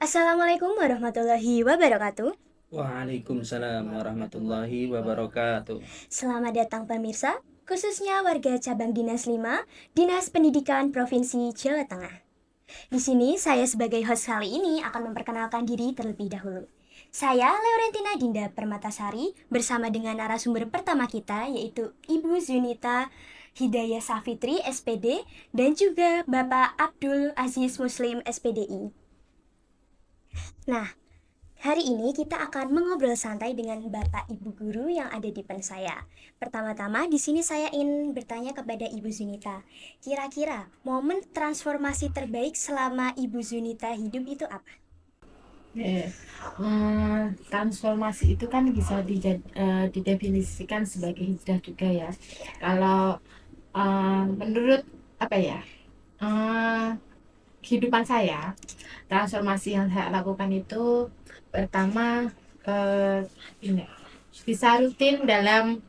Assalamualaikum warahmatullahi wabarakatuh. Waalaikumsalam warahmatullahi wabarakatuh. Selamat datang pemirsa, khususnya warga cabang Dinas 5, Dinas Pendidikan Provinsi Jawa Tengah. Di sini saya sebagai host kali ini akan memperkenalkan diri terlebih dahulu. Saya Laurentina Dinda Permatasari bersama dengan narasumber pertama kita yaitu Ibu Zunita Hidayah Safitri SPD dan juga Bapak Abdul Aziz Muslim SPDI. Nah, hari ini kita akan mengobrol santai dengan Bapak Ibu guru yang ada di depan saya. Pertama-tama di sini saya ingin bertanya kepada Ibu Zunita. Kira-kira momen transformasi terbaik selama Ibu Zunita hidup itu apa? Transformasi itu kan bisa didefinisikan sebagai hijrah juga ya. Kalau menurut apa ya, eh, kehidupan saya, transformasi yang saya lakukan itu pertama, ini bisa rutin dalam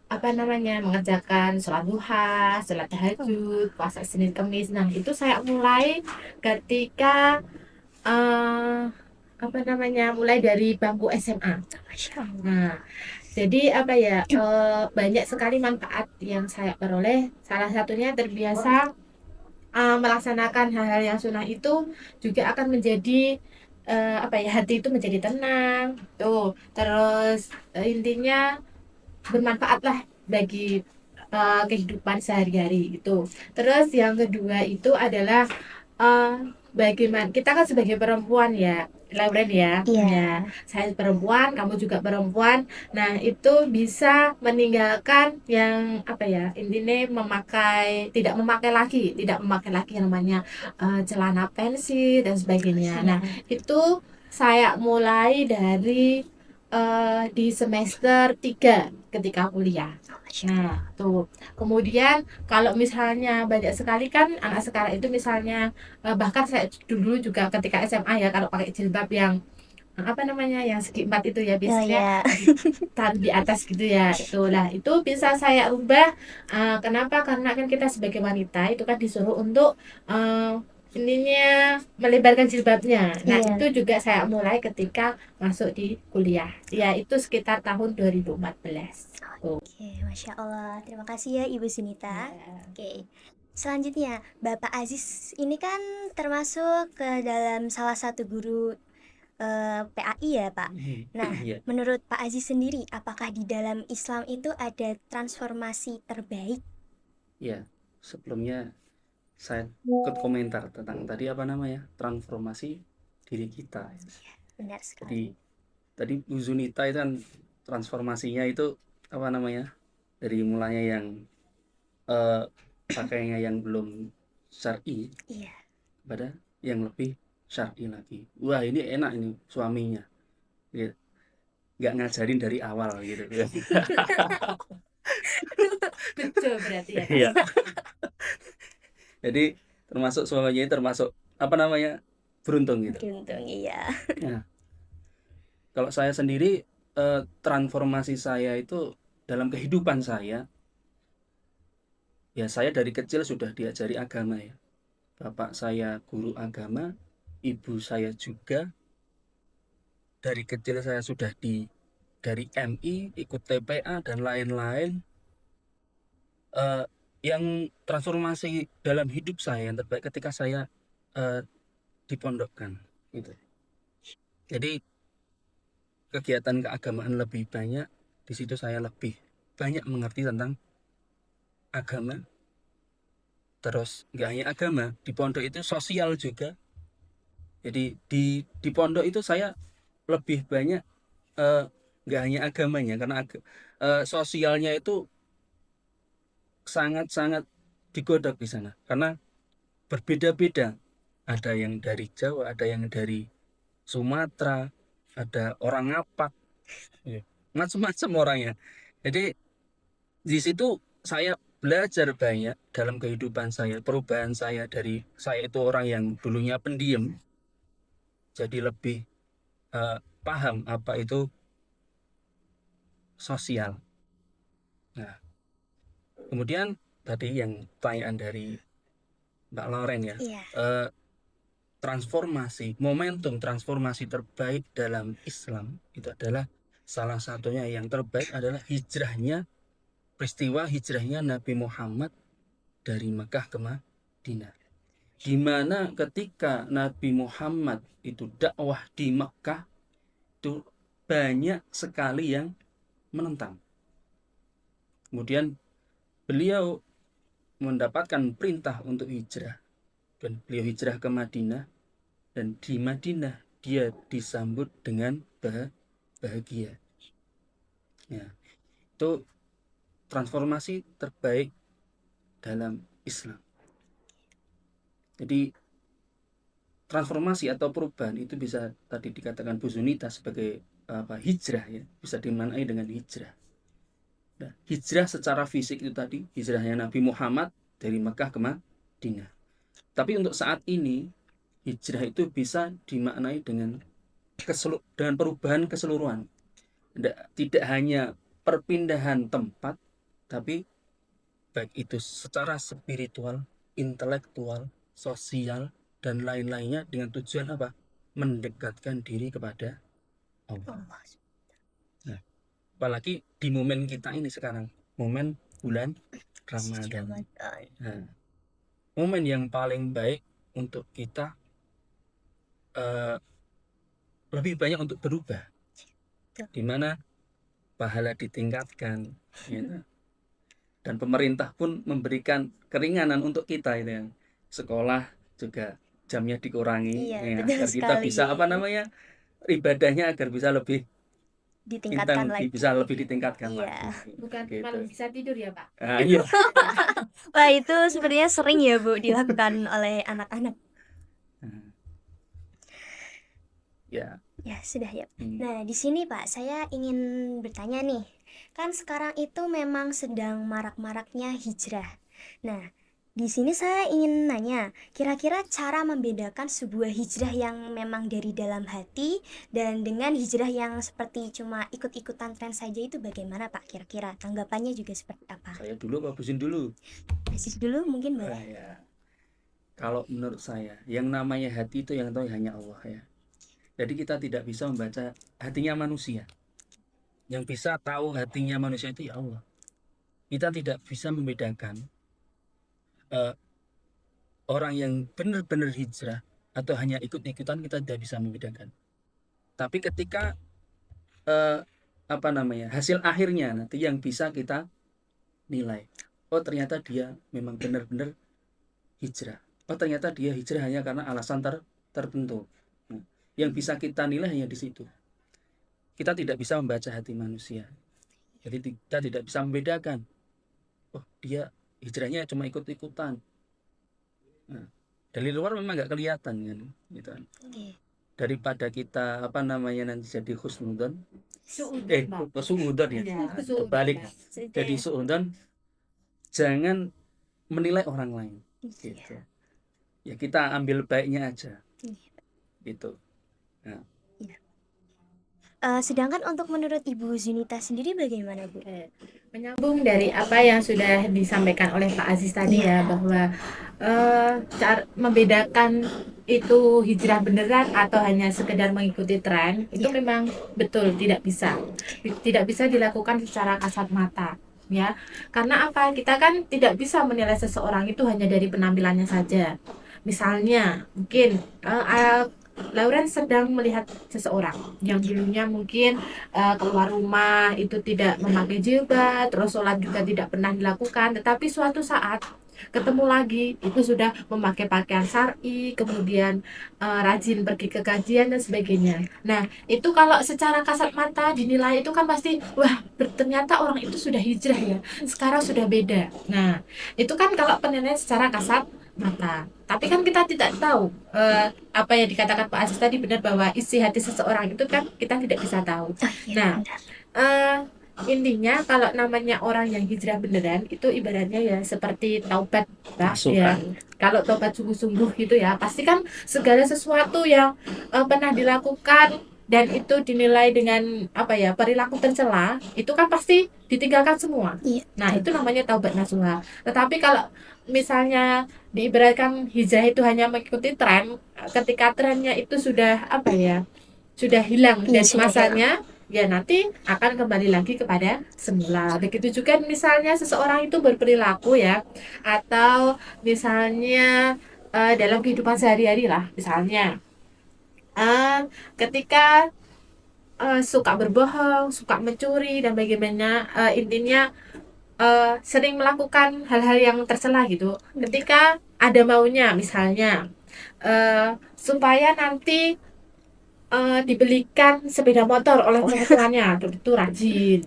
apa namanya, mengerjakan sholat duha, sholat tahajud, puasa Senin Kemis. Nah, itu saya mulai ketika eh apa namanya, mulai dari bangku SMA. Masya Allah. Nah, jadi apa ya, banyak sekali manfaat yang saya peroleh. Salah satunya terbiasa melaksanakan hal-hal yang sunnah itu juga akan menjadi apa ya, hati itu menjadi tenang. Tuh, terus intinya bermanfaat lah bagi kehidupan sehari-hari itu. Terus yang kedua itu adalah eh, bagaimana kita kan sebagai perempuan ya, Lauren ya, ya Iya. saya perempuan, kamu juga perempuan. Nah itu bisa meninggalkan yang apa ya, intinya tidak memakai lagi yang namanya celana pensil dan sebagainya. Nah Iya. itu saya mulai dari di semester 3 ketika kuliah. Masya Nah, Allah. tuh. Kemudian kalau misalnya banyak sekali kan anak sekarang itu misalnya bahkan saya dulu juga ketika SMA ya, kalau pakai jilbab yang apa namanya, yang segi empat itu ya, Oh biasanya ya. di atas gitu ya, itulah itu bisa saya ubah. Kenapa? Karena kan kita sebagai wanita itu kan disuruh untuk eh, ininya melebarkan jilbabnya. Nah itu Iya. juga saya mulai ketika masuk di kuliah ya, itu sekitar tahun 2014 tuh. Oke, Masya Allah. Terima kasih ya Ibu Zunita. Ya. Oke. Selanjutnya, Bapak Aziz ini kan termasuk ke dalam salah satu guru PAI ya Pak. Nah, Ya, menurut Pak Aziz sendiri, apakah di dalam Islam itu ada transformasi terbaik? ya. Sebelumnya saya ikut komentar tentang tadi apa namanya transformasi diri kita. Benar Jadi sekali. tadi Bu Zunita itu kan transformasinya itu apa namanya dari mulanya yang eh, pakainya yang belum syar'i Iya. pada yang lebih syar'i lagi. Wah ini enak ini suaminya. Gitu. Nggak ngajarin dari awal gitu. Betul berarti ya Kak. Iya. Jadi termasuk suaminya ini termasuk apa namanya beruntung gitu. Beruntung, iya. Nah, kalau saya sendiri transformasi saya itu dalam kehidupan saya, ya saya dari kecil sudah diajari agama ya. Bapak saya guru agama, ibu saya juga. Dari kecil saya sudah dari MI, ikut TPA dan lain-lain. Eh, yang transformasi dalam hidup saya yang terbaik ketika saya eh, dipondokkan gitu. Jadi kegiatan keagamaan lebih banyak, di situ saya lebih banyak mengerti tentang agama. Terus nggak hanya agama, di pondok itu sosial juga. Jadi di pondok itu saya lebih banyak eh, nggak hanya agamanya, karena sosialnya itu sangat-sangat digodok di sana. Karena berbeda-beda. Ada yang dari Jawa, ada yang dari Sumatera, ada orang Ngapak, ya, macam-macam orangnya. Jadi di situ saya belajar banyak dalam kehidupan saya, perubahan saya dari saya itu orang yang dulunya pendiam, jadi lebih eh, paham apa itu sosial. Nah, kemudian tadi yang pertanyaan dari Mbak Loren ya, Iya. eh, transformasi, momentum transformasi terbaik dalam Islam itu adalah salah satunya yang terbaik adalah peristiwa hijrahnya Nabi Muhammad dari Mekah ke Madinah. Di mana ketika Nabi Muhammad itu dakwah di Mekah itu banyak sekali yang menentang. Kemudian beliau mendapatkan perintah untuk hijrah dan beliau hijrah ke Madinah, dan di Madinah dia disambut dengan bahagia. Ya, itu transformasi terbaik dalam Islam. Jadi transformasi atau perubahan itu bisa tadi dikatakan Bu Zunita sebagai hijrah, ya, bisa dimaknai dengan hijrah. Nah, hijrah secara fisik itu tadi hijrahnya Nabi Muhammad dari Mekah ke Madinah. Tapi untuk saat ini hijrah itu bisa dimaknai dengan perubahan keseluruhan. Tidak hanya perpindahan tempat, tapi baik itu secara spiritual, intelektual, sosial, dan lain-lainnya dengan tujuan apa? Mendekatkan diri kepada Allah. Nah, apalagi di momen kita ini sekarang, momen bulan Ramadan. Nah, momen yang paling baik untuk kita lebih banyak untuk berubah, di mana pahala ditingkatkan, ya. Dan pemerintah pun memberikan keringanan untuk kita itu, yang sekolah juga jamnya dikurangi, Iya, ya, betul agar kita sekali. bisa ibadahnya agar bisa lebih Ditingkatkan lagi. bisa lebih ditingkatkan Iya. lagi. Bukan Gitu. malah bisa tidur ya Pak. Nah, iya. Wah, itu sepertinya sering ya Bu dilakukan oleh anak-anak. Ya. Ya, sudah ya. Hmm. Nah, di sini Pak, saya ingin bertanya nih. Kan sekarang itu memang sedang marak-maraknya hijrah. Nah, di sini saya ingin nanya, kira-kira cara membedakan sebuah hijrah yang memang dari dalam hati dan dengan hijrah yang seperti cuma ikut-ikutan tren saja itu bagaimana Pak? Kira-kira tanggapannya juga seperti apa? Saya dulu apa Busin dulu? Aziz dulu mungkin Ah, boleh. ya. Kalau menurut saya, yang namanya hati itu yang tahu hanya Allah, ya. Jadi kita tidak bisa membaca hatinya manusia. Yang bisa tahu hatinya manusia itu ya Allah. Kita tidak bisa membedakan orang yang benar-benar hijrah atau hanya ikut-ikutan, kita tidak bisa membedakan. Tapi ketika hasil akhirnya nanti yang bisa kita nilai. Oh, ternyata dia memang benar-benar hijrah. Oh, ternyata dia hijrah hanya karena alasan tertentu. Nah, yang bisa kita nilai hanya di situ. Kita tidak bisa membaca hati manusia. Jadi kita tidak bisa membedakan. Oh, dia hijrahnya cuma ikut-ikutan. Nah, dari luar memang nggak kelihatan kan, gitu kan. Daripada kita nanti jadi husnudzon, suudzon ya. Iya, Kebalik. Jadi suudzon, jangan menilai orang lain. Gitu. Ya kita ambil baiknya aja. Gitu. Nah. Sedangkan untuk menurut Ibu Zunita sendiri bagaimana Bu? Menyambung dari apa yang sudah disampaikan oleh Pak Aziz tadi ya, bahwa cara membedakan itu hijrah beneran atau hanya sekedar mengikuti tren, itu memang betul tidak bisa dilakukan secara kasat mata, ya. Karena apa? Kita kan tidak bisa menilai seseorang itu hanya dari penampilannya saja. Misalnya mungkin Lauren sedang melihat seseorang yang dulunya mungkin keluar rumah itu tidak memakai jilbab, terus sholat juga tidak pernah dilakukan, tetapi suatu saat ketemu lagi itu sudah memakai pakaian syar'i, kemudian rajin pergi ke kajian dan sebagainya. Nah, itu kalau secara kasat mata dinilai itu kan pasti, wah, ternyata orang itu sudah hijrah ya, sekarang sudah beda. Nah, itu kan kalau penilaian secara kasat mata. Tapi kan kita tidak tahu apa yang dikatakan Pak Aziz tadi benar, bahwa isi hati seseorang itu kan kita tidak bisa tahu. Nah, intinya kalau namanya orang yang hijrah beneran itu ibaratnya ya seperti taubat, Pak, ya. Kalau taubat sungguh-sungguh gitu ya, pasti kan segala sesuatu yang pernah dilakukan dan itu dinilai dengan apa ya, perilaku tercela, itu kan pasti ditinggalkan semua. Iya, Nah, itu betul. namanya taubat nasuha. Tetapi kalau misalnya diibaratkan hijrah itu hanya mengikuti tren, ketika trennya itu sudah apa ya, sudah hilang Iya, dari sudah hilang. masanya, ya nanti akan kembali lagi kepada semula. Begitu juga misalnya seseorang itu berperilaku ya, atau misalnya dalam kehidupan sehari-hari lah, misalnya eh, ketika suka berbohong, suka mencuri dan bagaimana, intinya sering melakukan hal-hal yang tercela gitu. Iya. Ketika ada maunya misalnya supaya nanti dibelikan sepeda motor oleh orang tuanya, itu rajin,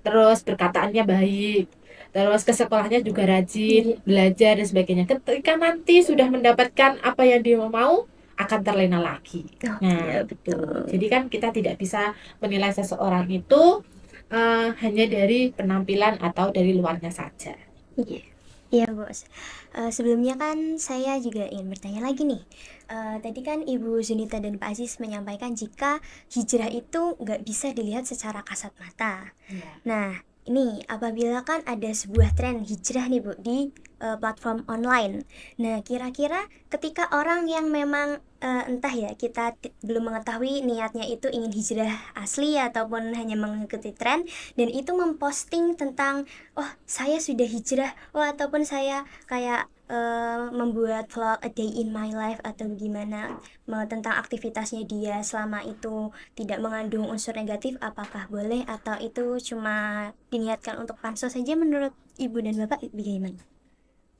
terus perkataannya baik, terus ke sekolahnya juga rajin, Iya. belajar dan sebagainya. Ketika nanti sudah mendapatkan apa yang dia mau, akan terlena lagi. Oh, iya, Nah, itu. betul. Jadi kan kita tidak bisa menilai seseorang itu hanya dari penampilan atau dari luarnya saja. Iya. Iya, Bos. Sebelumnya kan saya juga ingin bertanya lagi nih. Tadi kan Ibu Zunita dan Pak Aziz menyampaikan jika hijrah itu nggak bisa dilihat secara kasat mata. Iya. Nah, ini apabila kan ada sebuah tren hijrah nih Bu di platform online. Nah, kira-kira ketika orang yang memang entah ya kita belum mengetahui niatnya itu ingin hijrah asli ataupun hanya mengikuti tren dan itu memposting tentang oh saya sudah hijrah, oh ataupun saya kayak membuat vlog a day in my life atau gimana tentang aktivitasnya dia selama itu tidak mengandung unsur negatif, apakah boleh atau itu cuma diniatkan untuk pansos saja menurut Ibu dan Bapak bagaimana?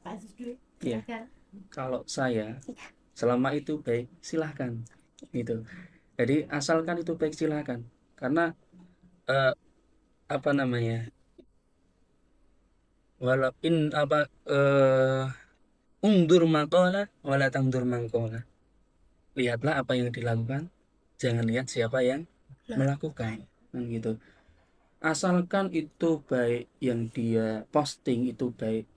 Pak Aziz dulu, Iya. silakan. Kalau saya Iya. selama itu baik silahkan gitu. Jadi asalkan itu baik silahkan. Karena eh, apa namanya, walau in apa undur makola wala tangdur mangkola. Lihatlah apa yang dilakukan, jangan lihat siapa yang melakukan. Kan gitu. Asalkan itu baik, yang dia posting itu baik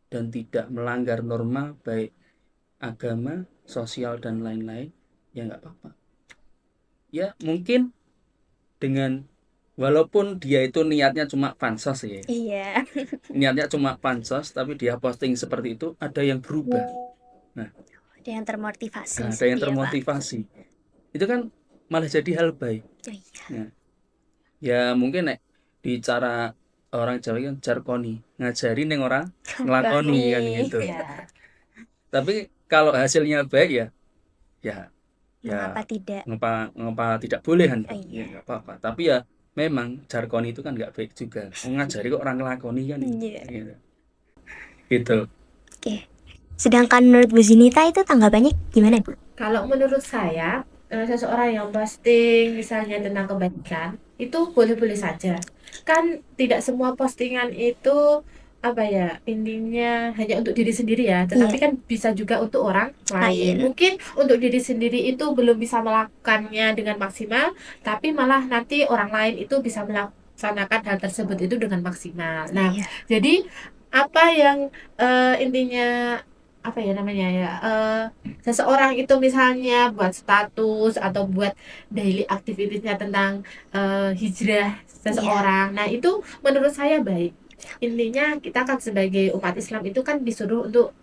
dan tidak melanggar norma baik agama, sosial dan lain-lain, ya nggak apa-apa. Ya mungkin dengan, walaupun dia itu niatnya cuma pansos ya, Iya. niatnya cuma pansos tapi dia posting seperti itu, ada yang berubah. Nah, Ada yang termotivasi ada yang ya Pak. termotivasi. Itu kan malah jadi hal baik. Oh, iya. Nah, ya mungkin nek di cara orang Jawa kan jarkoni, ngajari neng orang ngelakoni kan gitu. Nih, Ya, Tapi kalau hasilnya baik ya, ya ya mengapa tidak? ngapa ngapa tidak boleh kan, Oh, ya iya. nggak apa-apa. Tapi ya memang jargon itu kan nggak baik juga, ngajari kok orang ngelakoni kan Iya. gitu. Gitu. Oke. Sedangkan menurut Bu Zinita itu tanggapannya gimana Bu? kalau menurut saya, seseorang yang posting misalnya tentang kebaikan, itu boleh-boleh saja. Kan tidak semua postingan itu apa ya, intinya hanya untuk diri sendiri ya, Iya. tetapi kan bisa juga untuk orang lain. Lain. Mungkin untuk diri sendiri itu belum bisa melakukannya dengan maksimal, tapi malah nanti orang lain itu bisa melaksanakan hal tersebut itu dengan maksimal. Nah, Iya. jadi apa yang intinya apa ya namanya ya, seseorang itu misalnya buat status atau buat daily activity-nya tentang hijrah Iya. seseorang. Nah, itu menurut saya baik. Intinya kita kan sebagai umat Islam itu kan disuruh untuk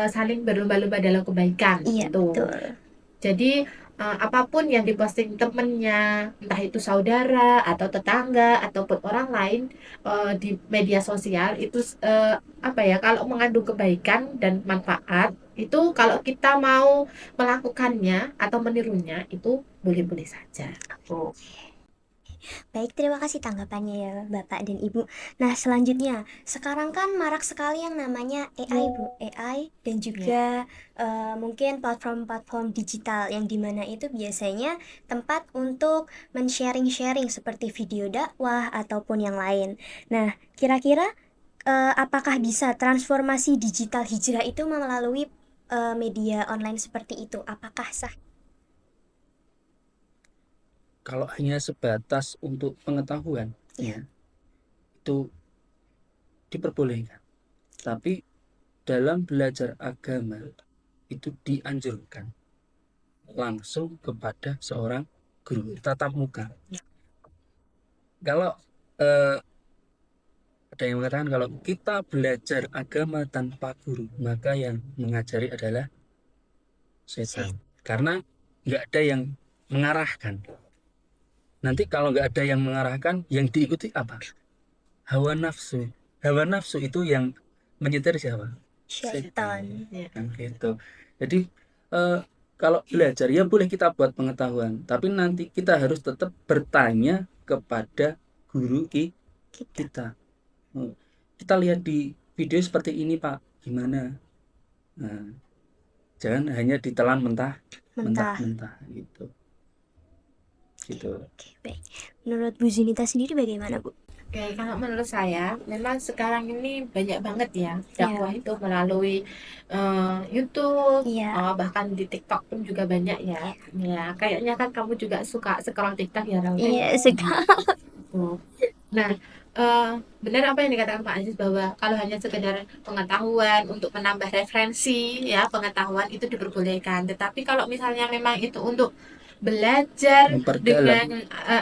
saling berlomba-lomba dalam kebaikan Iya, gitu. betul. Jadi apapun yang diposting temennya, entah itu saudara atau tetangga ataupun orang lain di media sosial itu apa ya, kalau mengandung kebaikan dan manfaat itu kalau kita mau melakukannya atau menirunya itu boleh-boleh saja. Oh. Baik, terima kasih tanggapannya ya Bapak dan Ibu. Nah, selanjutnya, sekarang kan marak sekali yang namanya AI Bu, AI dan juga mungkin platform-platform digital yang dimana itu biasanya tempat untuk men-sharing-sharing seperti video dakwah ataupun yang lain. Nah, kira-kira apakah bisa transformasi digital hijrah itu melalui media online seperti itu? Apakah sah? Kalau hanya sebatas untuk pengetahuan, Iya. ya itu diperbolehkan. Tapi dalam belajar agama itu dianjurkan langsung kepada seorang guru tatap muka. Ya. Kalau ada yang mengatakan kalau kita belajar agama tanpa guru, maka yang mengajari adalah setan. Karena nggak ada yang mengarahkan. Nanti kalau nggak ada yang mengarahkan, yang diikuti apa? Hawa nafsu. Hawa nafsu itu yang menyetir siapa? Syaitan. Ya. Kan gitu. Jadi kalau belajar ya boleh kita buat pengetahuan, tapi nanti kita harus tetap bertanya kepada guru kita. Kita lihat di video seperti ini Pak, gimana? Nah, jangan hanya ditelan mentah gitu. Oke, baik. Menurut Bu Zunita sendiri bagaimana, Bu? Oke, kalau menurut saya memang sekarang ini banyak banget ya dakwah itu melalui YouTube, Iya. bahkan di TikTok pun juga banyak ya. Ya, kayaknya kan kamu juga suka scroll TikTok ya, Raul. Iya, sekali. Tuh. Nah, benar apa yang dikatakan Pak Aziz bahwa kalau hanya sekedar pengetahuan untuk menambah referensi ya pengetahuan itu diperbolehkan. Tetapi kalau misalnya memang itu untuk belajar Memperdalam. dengan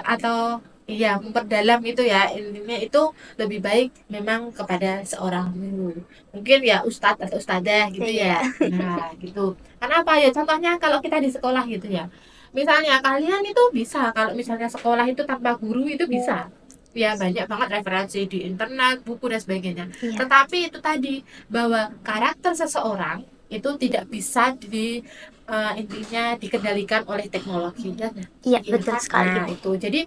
atau iya memperdalam itu ya intinya itu lebih baik memang kepada seorang guru. Mungkin ya ustadz atau ustadzah gitu ya. Nah, gitu. Karena apa ya? Contohnya kalau kita di sekolah gitu ya. Misalnya kalian itu bisa kalau misalnya sekolah itu tanpa guru itu bisa ya banyak banget referensi di internet, buku dan sebagainya. Iya. Tetapi itu tadi bahwa karakter seseorang itu tidak bisa intinya dikendalikan oleh teknologi kan? Iya, betul sekali. Nah, itu. Jadi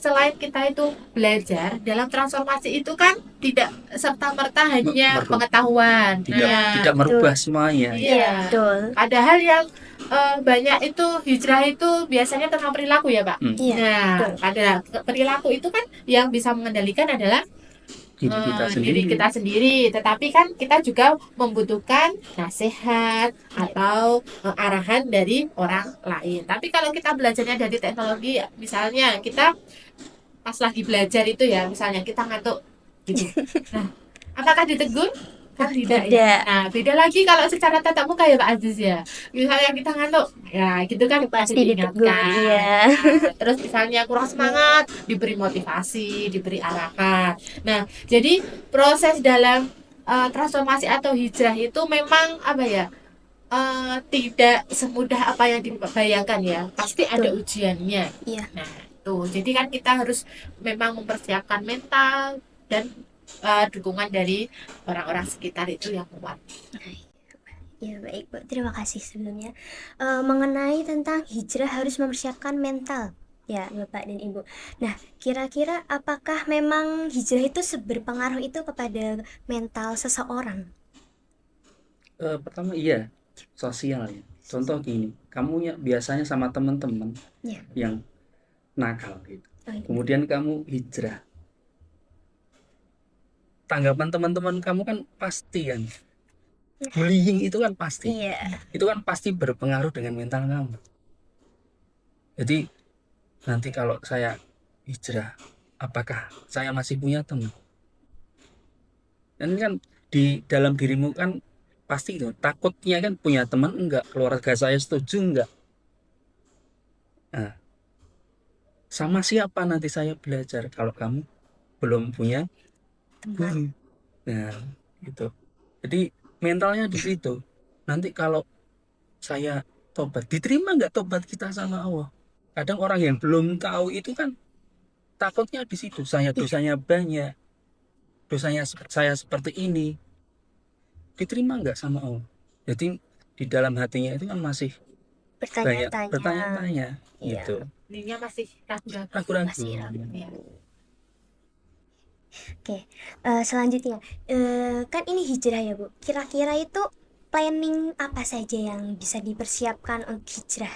selain kita itu belajar dalam transformasi itu kan tidak serta-merta hanya pengetahuan. Tidak merubah semuanya. Iya. Betul. Padahal yang banyak itu hijrah itu biasanya tentang perilaku ya Pak. Iya, Nah, betul. pada perilaku itu kan yang bisa mengendalikan adalah diri kita sendiri. Tetapi kan kita juga membutuhkan nasihat atau arahan dari orang lain. Tapi kalau kita belajarnya dari teknologi, misalnya kita pas lagi belajar itu ya, misalnya kita ngantuk gitu. Nah, apakah ditegur? Kan tidak ya. Tidak. Nah, beda lagi kalau secara tatap muka ya Pak Aziz ya. Misalnya kita ngantuk, ya gitu kan Pasti ditegur, diingatkan. iya. Nah, terus misalnya kurang semangat, diberi motivasi, diberi arahan. Nah, jadi proses dalam transformasi atau hijrah itu memang apa ya? Tidak semudah apa yang dibayangkan ya. Pasti ada Betul. ujiannya. Iya. Nah, tuh. Jadi kan kita harus memang mempersiapkan mental dan dukungan dari orang-orang sekitar itu yang kuat. Ya baik Bu, terima kasih sebelumnya. Mengenai tentang hijrah harus mempersiapkan mental ya Bapak dan Ibu. Nah, kira-kira apakah memang hijrah itu berpengaruh itu kepada mental seseorang? Pertama iya, sosial ya. Contoh gini, kamu biasanya sama teman-teman Ya. yang nakal gitu. Oh, iya. Kemudian kamu hijrah. Tanggapan teman-teman kamu kan pasti kan. Bullying itu kan pasti. Iya. Itu kan pasti berpengaruh dengan mental kamu. Jadi nanti kalau saya hijrah, apakah saya masih punya teman? Dan ini kan di dalam dirimu kan pasti itu takutnya kan punya teman enggak, keluarga saya setuju enggak. Nah, sama siapa nanti saya belajar kalau kamu belum punya guru? Nah, gitu. Jadi mentalnya di situ. Nanti kalau saya tobat, diterima nggak tobat kita sama Allah? Kadang orang yang belum tahu itu kan takutnya di situ. Saya dosanya banyak, dosanya saya seperti ini, diterima nggak sama Allah? Jadi di dalam hatinya itu kan masih banyak bertanya-tanya Iya. gitu. Ininya masih ragu-ragu. Ragu-ragu. Masih ragu. Ya. Oke, selanjutnya kan ini hijrah ya Bu. Kira-kira itu planning apa saja yang bisa dipersiapkan untuk hijrah?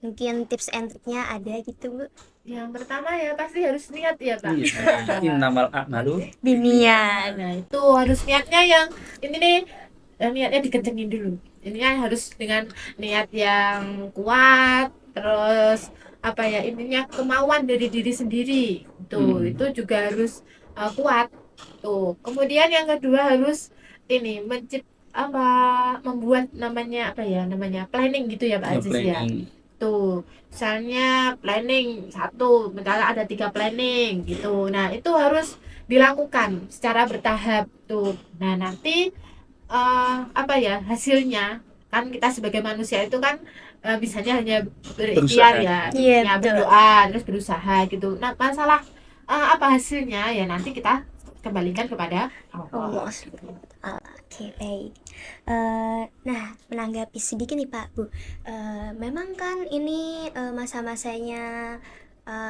Mungkin tips and triknya ada gitu Bu? Yang pertama ya pasti harus niat ya Pak. Iya. Innamal a'malu Biniat. Nah itu harus niatnya yang ini nih niatnya dikencengin dulu. Ini kan harus dengan niat yang kuat, terus apa ya intinya kemauan dari diri sendiri. Tuh itu juga harus kuat. Tuh kemudian yang kedua harus ini membuat namanya apa ya namanya planning gitu ya Pak Aziz ya. planning. gitu. Misalnya planning satu, misalnya ada 3 planning gitu. Nah, itu harus dilakukan secara bertahap tuh. Nah, nanti apa ya hasilnya kan kita sebagai manusia itu kan bisanya hanya berikhtiar Berusaha. ya, Iya, ya betul. berdoa terus berusaha gitu. Nah, masalah apa hasilnya ya nanti kita kembalikan kepada Allah Allah. SWT. Oke, baik. Nah, menanggapi sedikit nih Pak, Bu. Memang kan ini masa-masanya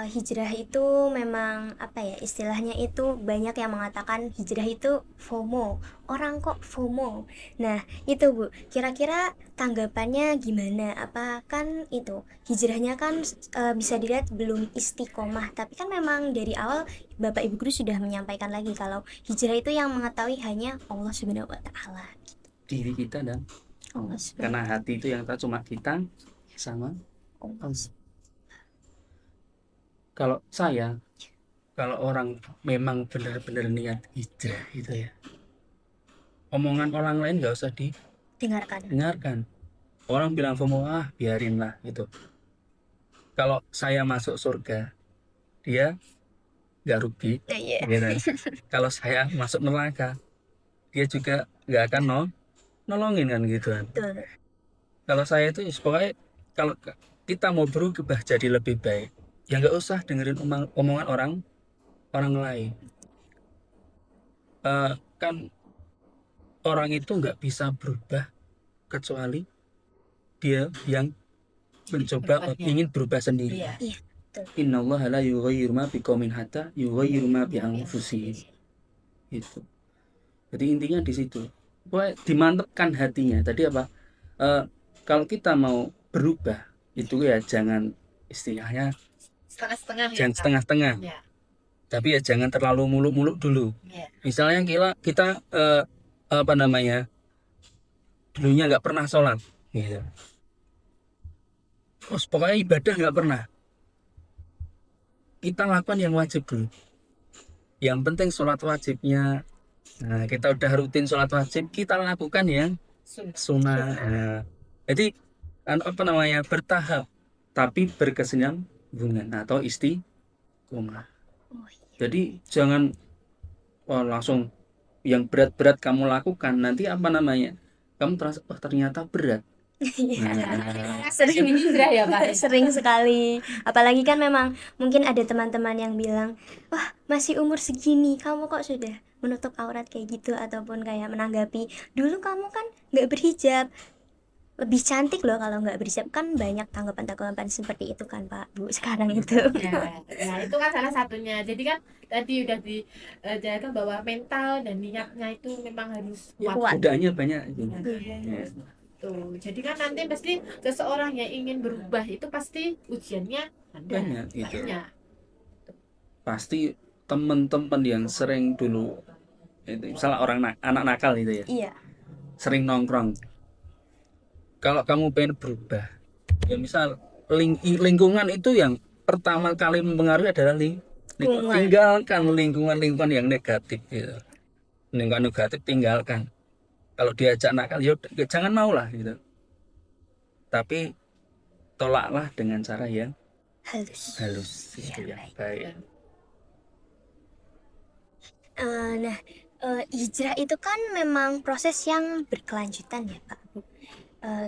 hijrah itu memang apa ya istilahnya itu banyak yang mengatakan hijrah itu FOMO. Orang kok FOMO. Nah, itu Bu. Kira-kira tanggapannya gimana? Apa kan itu hijrahnya kan bisa dilihat belum istiqomah, tapi kan memang dari awal Bapak Ibu guru sudah menyampaikan lagi kalau hijrah itu yang mengetahui hanya Allah Subhanahu wa taala. Diri kita dan Allah Subhanahu karena hati itu yang tahu cuma kita sama Allah. Allah. Kalau saya, kalau orang memang benar-benar niat hijrah gitu ya, omongan orang lain nggak usah Dengarkan. didengarkan. Orang bilang FOMO, biarin lah gitu. Kalau saya masuk surga, dia nggak rugi Iya. gitu. Kalau saya masuk neraka, dia juga nggak akan nolongin kan gitu kan. Betul. Kalau saya itu pokoknya kalau kita mau berubah jadi lebih baik, ya nggak usah dengerin omongan orang lain. Kan orang itu nggak bisa berubah kecuali dia yang mencoba Berubahnya. ingin berubah sendiri. Iya. Iya, betul. Innallaha la yughayyiru ma biqaumin hatta yughayyiru ma bi anfusihim. Itu. Jadi intinya di situ. Pokoknya dimantapkan hatinya. Tadi apa? Eh, kalau kita mau berubah itu ya jangan istilahnya Setengah-setengah ya, jangan Kak. setengah-setengah. Ya. Tapi ya jangan terlalu muluk-muluk dulu. Ya. Misalnya kita apa namanya? Dulunya nggak pernah sholat gitu. Terus pokoknya ibadah nggak pernah. Kita lakukan yang wajib dulu. Yang penting sholat wajibnya. Nah, kita udah rutin sholat wajib, kita lakukan yang sunnah. Nah, jadi apa namanya bertahap, tapi berkesinambungan atau istiqomah. Oh, iya. Jadi jangan langsung yang berat-berat kamu lakukan, nanti apa namanya kamu terasa ternyata berat. Nah, Sering hijrah ya, Pak. sering sekali. Apalagi kan memang mungkin ada teman-teman yang bilang, wah masih umur segini kamu kok sudah menutup aurat kayak gitu, ataupun kayak menanggapi dulu kamu kan nggak berhijab, lebih cantik loh kalau nggak berhijab. Kan banyak tanggapan-tanggapan seperti itu kan Pak Bu sekarang itu. Ya, nah itu kan salah satunya. Jadi kan tadi udah dijaga bahwa mental dan niatnya itu memang harus kuat. Kuat. godaannya banyak. Ya. Tuh, jadi kan nanti pasti seseorang yang ingin berubah itu pasti ujiannya ada. Banyak gitu. Banyak. Pasti teman-teman yang sering dulu itu misalnya anak nakal itu ya, Iya. sering nongkrong. Kalau kamu pengen berubah, ya misal lingkungan itu yang pertama kali mempengaruhi adalah Lingkungan. tinggalkan lingkungan yang negatif gitu. Lingkungan negatif tinggalkan. Kalau diajak nakal ya jangan mau lah gitu. Tapi tolaklah dengan cara yang halus itu Ya, yang baik. Nah, hijrah itu kan memang proses yang berkelanjutan ya Pak Bu.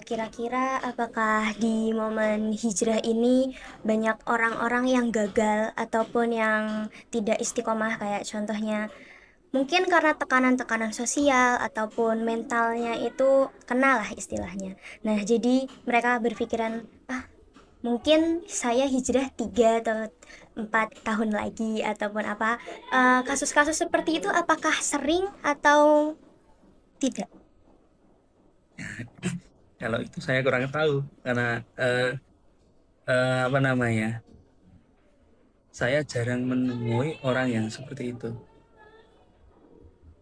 Kira-kira apakah di momen hijrah ini banyak orang-orang yang gagal ataupun yang tidak istiqomah, kayak contohnya mungkin karena tekanan-tekanan sosial ataupun mentalnya itu kena lah istilahnya. Nah, jadi mereka berpikiran, mungkin saya hijrah 3 atau 4 tahun lagi ataupun apa. Kasus-kasus seperti itu apakah sering atau tidak? Kalau itu saya kurang tahu karena apa namanya, saya jarang menemui orang yang seperti itu.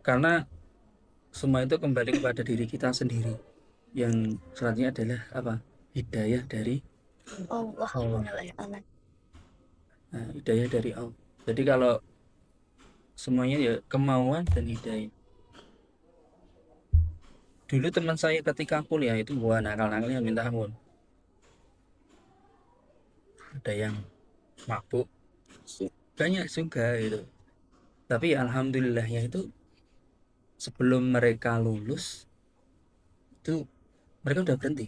Karena semua itu kembali kepada diri kita sendiri. Yang selanjutnya adalah apa? Hidayah dari Allah. Allah. Nah, hidayah dari Allah. Jadi kalau semuanya ya kemauan dan hidayah. Dulu teman saya ketika kuliah itu nakal-nakalnya minta ampun. ada yang mabuk, banyak juga gitu. Tapi ya alhamdulillahnya itu sebelum mereka lulus itu mereka udah berhenti.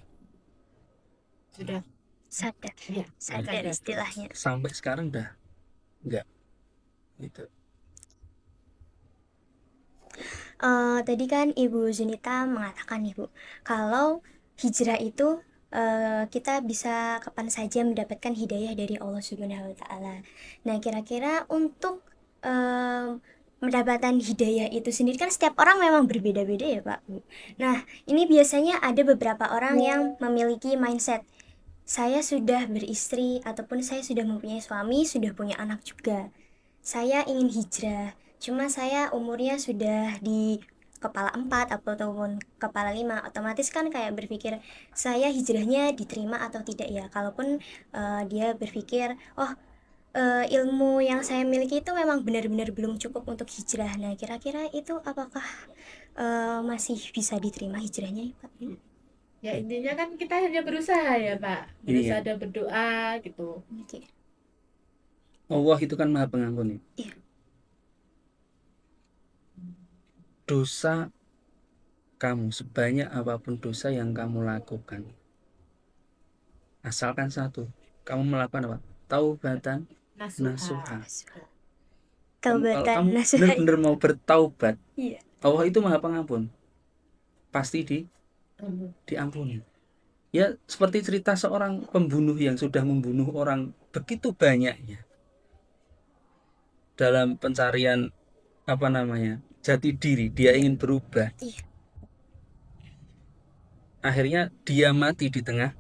Sudah, Sadar, ya, sadar sadar. istilahnya. Sampai sekarang udah enggak gitu. Tadi kan Ibu Zunita mengatakan nih Bu, kalau hijrah itu kita bisa kapan saja mendapatkan hidayah dari Allah Subhanahu wa Ta'ala. Nah, kira-kira untuk mendapatkan hidayah itu sendiri kan setiap orang memang berbeda-beda ya Pak Bu. Nah, ini biasanya ada beberapa orang yang memiliki mindset saya sudah beristri ataupun saya sudah mempunyai suami, sudah punya anak juga. Saya ingin hijrah, cuma saya umurnya sudah di kepala 4 ataupun kepala 5, otomatis kan kayak berpikir saya hijrahnya diterima atau tidak ya. Kalaupun dia berpikir, oh ilmu yang saya miliki itu memang benar-benar belum cukup untuk hijrah. Nah, kira-kira itu apakah masih bisa diterima hijrahnya, Pak? Ya intinya kan kita hanya berusaha ya Pak, berusaha dan berdoa gitu. Oke. Allah itu kan Maha Pengampun ya. Iya. Dosa kamu sebanyak apapun dosa yang kamu lakukan, asalkan satu, kamu melakukan apa? Taubatan nasuha. Kalau Taubatan kamu nasuha. benar-benar mau bertaubat, Iya. Allah itu Maha Pengampun, pasti diampuni. Ya seperti cerita seorang pembunuh yang sudah membunuh orang begitu banyaknya dalam pencarian jati diri, dia ingin berubah. Iya. Akhirnya dia mati di tengah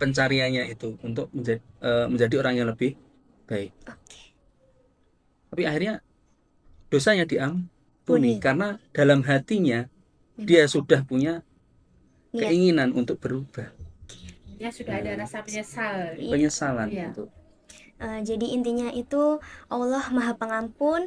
pencariannya itu untuk menjadi orang yang lebih baik. Oke. Tapi akhirnya dosanya diampuni Puni. karena dalam hatinya dia sudah punya Niat. keinginan untuk berubah, Ya sudah ada rasa menyesal. penyesalan Iya. itu. Jadi intinya itu Allah Maha Pengampun,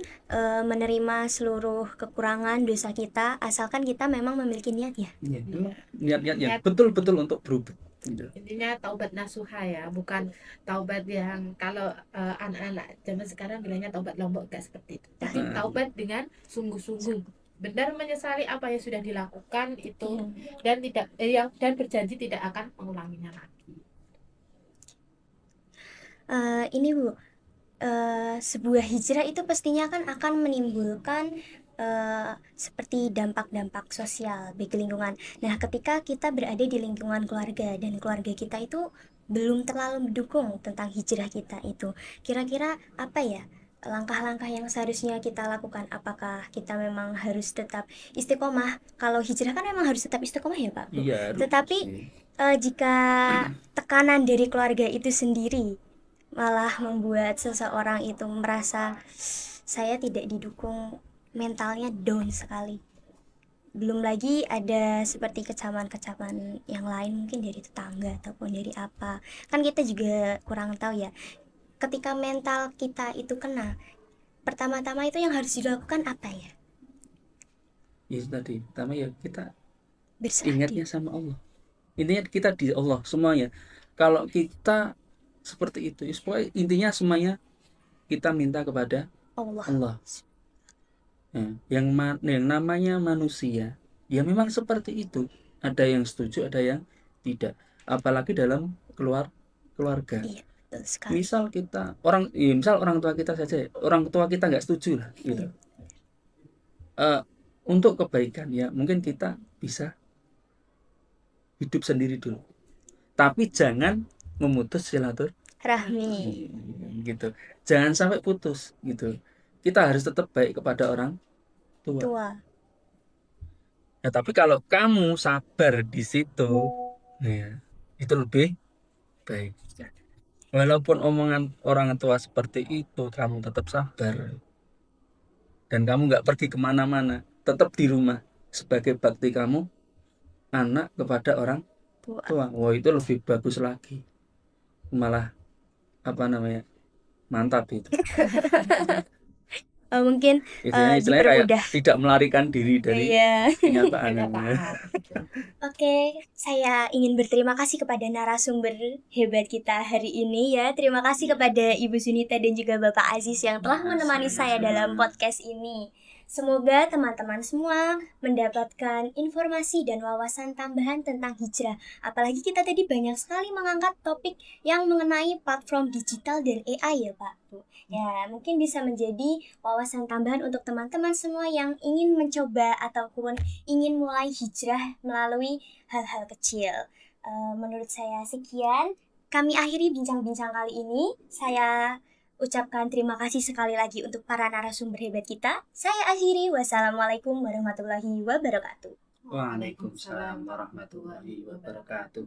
menerima seluruh kekurangan dosa kita asalkan kita memang memiliki niat ya. Niat-niat yang Niat. betul-betul untuk berubah gitu. Intinya taubat nasuha ya, bukan taubat yang kalau anak-anak zaman sekarang bilangnya taubat lombok, gak seperti itu. Tapi taubat dengan sungguh-sungguh, benar menyesali apa yang sudah dilakukan itu dan tidak dan berjanji tidak akan mengulanginya lagi. Ini Bu, sebuah hijrah itu pastinya kan akan menimbulkan seperti dampak-dampak sosial bagi lingkungan. Nah, ketika kita berada di lingkungan keluarga dan keluarga kita itu belum terlalu mendukung tentang hijrah kita itu, kira-kira apa ya langkah-langkah yang seharusnya kita lakukan? Apakah kita memang harus tetap istiqomah? Kalau hijrah kan memang harus tetap istiqomah ya Pak Bu. Iya. Tetapi jika tekanan dari keluarga itu sendiri malah membuat seseorang itu merasa saya tidak didukung, mentalnya down sekali. Belum lagi ada seperti kecaman-kecaman yang lain mungkin dari tetangga ataupun dari apa. Kan kita juga kurang tahu ya. Ketika mental kita itu kena, pertama-tama itu yang harus dilakukan apa ya? Itu tadi, pertama ya kita Berserah ingatnya diri. sama Allah. Intinya kita di Allah semuanya. Kalau kita seperti itu, intinya semuanya kita minta kepada Allah. Allah. Yang namanya manusia, ya memang seperti itu. Ada yang setuju, ada yang tidak. Apalagi dalam keluarga. Iya, betul sekali. Misal orang tua kita saja, orang tua kita nggak setuju lah, gitu. Untuk kebaikan ya, mungkin kita bisa hidup sendiri dulu. Tapi jangan memutus Rahmi. gitu. Jangan sampai putus gitu. Kita harus tetap baik kepada orang tua. Nah, tapi kalau kamu sabar di situ, ya, itu lebih baik. Walaupun omongan orang tua seperti itu, kamu tetap sabar. Dan kamu nggak pergi kemana-mana, tetap di rumah sebagai bakti kamu anak kepada orang tua. Wah, itu lebih bagus lagi. Malah mantap itu. Mungkin Istilahnya kayak dipermudah. tidak melarikan diri dari Iya. kenyataan. Kenyataan. Oke, saya ingin berterima kasih kepada narasumber hebat kita hari ini ya. Terima kasih kepada Ibu Sunita dan juga Bapak Aziz yang telah menemani saya dalam podcast ini. Semoga teman-teman semua mendapatkan informasi dan wawasan tambahan tentang hijrah. Apalagi kita tadi banyak sekali mengangkat topik yang mengenai platform digital dan AI ya Pak Bu. Ya, mungkin bisa menjadi wawasan tambahan untuk teman-teman semua yang ingin mencoba ataupun ingin mulai hijrah melalui hal-hal kecil. Menurut saya sekian. Kami akhiri bincang-bincang kali ini. Saya ucapkan terima kasih sekali lagi untuk para narasumber hebat kita. Saya akhiri. Wassalamualaikum warahmatullahi wabarakatuh. Waalaikumsalam warahmatullahi wabarakatuh.